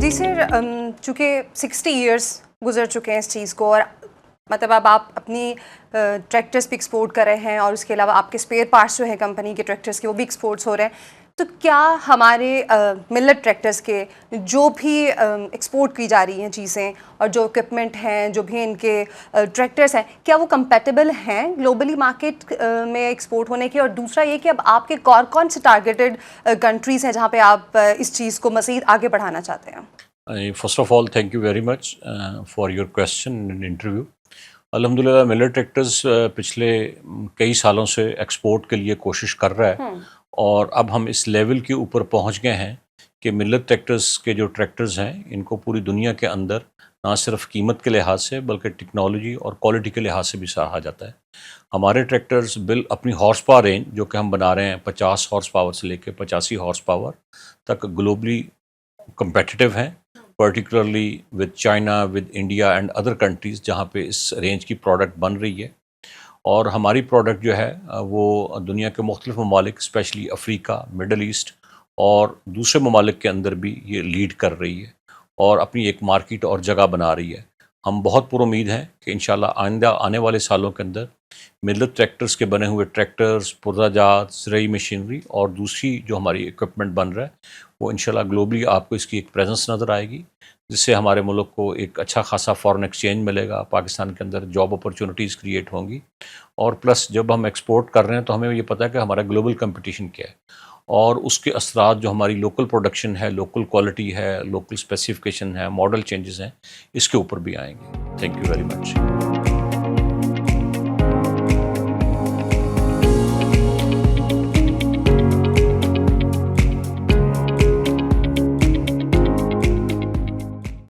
جی سر، چونکہ 60 ایئرس گزر چکے ہیں اس چیز کو، اور مطلب اب آپ اپنی ٹریکٹرز بھی ایکسپورٹ کر رہے ہیں، اور اس کے علاوہ آپ کے اسپیئر پارٹس جو ہیں کمپنی کے ٹریکٹرز کے وہ بھی ایکسپورٹس ہو رہے ہیں، تو کیا ہمارے ملٹ ٹریکٹرز کے جو بھی ایکسپورٹ کی جا رہی ہیں چیزیں اور جو اکوپمنٹ ہیں، جو بھی ان کے ٹریکٹرز ہیں، کیا وہ کمپیٹیبل ہیں گلوبلی مارکیٹ میں ایکسپورٹ ہونے کے؟ اور دوسرا یہ کہ اب آپ کے کون سے ٹارگیٹڈ کنٹریز ہیں جہاں پہ آپ اس چیز کو مزید آگے بڑھانا چاہتے ہیں؟ First of all, thank you very much for your question and interview. الحمدللہ ملر ٹریکٹرز پچھلے کئی سالوں سے ایکسپورٹ کے لیے کوشش کر رہا ہے، اور اب ہم اس لیول کے اوپر پہنچ گئے ہیں کہ ملر ٹریکٹرز کے جو ٹریکٹرز ہیں ان کو پوری دنیا کے اندر نہ صرف قیمت کے لحاظ سے بلکہ ٹیکنالوجی اور کوالٹی کے لحاظ سے بھی سراہا جاتا ہے۔ ہمارے ٹریکٹرز اپنی ہارس پاور رینج جو کہ ہم بنا رہے ہیں 50 ہارس پاور سے لے کے 85 ہارس پاور تک گلوبلی کمپیٹیٹیو ہیں، particularly with China, with India and other countries جہاں پہ اس رینج کی پروڈکٹ بن رہی ہے۔ اور ہماری پروڈکٹ جو ہے وہ دنیا کے مختلف ممالک اسپیشلی افریقہ، مڈل ایسٹ اور دوسرے ممالک کے اندر بھی یہ لیڈ کر رہی ہے اور اپنی ایک مارکیٹ اور جگہ بنا رہی ہے۔ ہم بہت پر امید ہیں کہ انشاءاللہ آئندہ آنے والے سالوں کے اندر ملت ٹریکٹرز کے بنے ہوئے ٹریکٹرز، پرزہ جات، زرعی مشینری اور دوسری جو ہماری اکوپمنٹ بن رہا ہے وہ انشاءاللہ گلوبلی آپ کو اس کی ایک پریزنس نظر آئے گی، جس سے ہمارے ملک کو ایک اچھا خاصا فارن ایکسچینج ملے گا، پاکستان کے اندر جاب اپرچونٹیز کریٹ ہوں گی، اور پلس جب ہم ایکسپورٹ کر رہے ہیں تو ہمیں یہ پتہ ہے کہ ہمارا گلوبل کمپٹیشن کیا ہے، اور اس کے اثرات جو ہماری لوکل پروڈکشن ہے، لوکل کوالٹی ہے، لوکل اسپیسیفکیشن ہے، ماڈل چینجز ہیں، اس کے اوپر بھی آئیں گے۔ Thank you very much.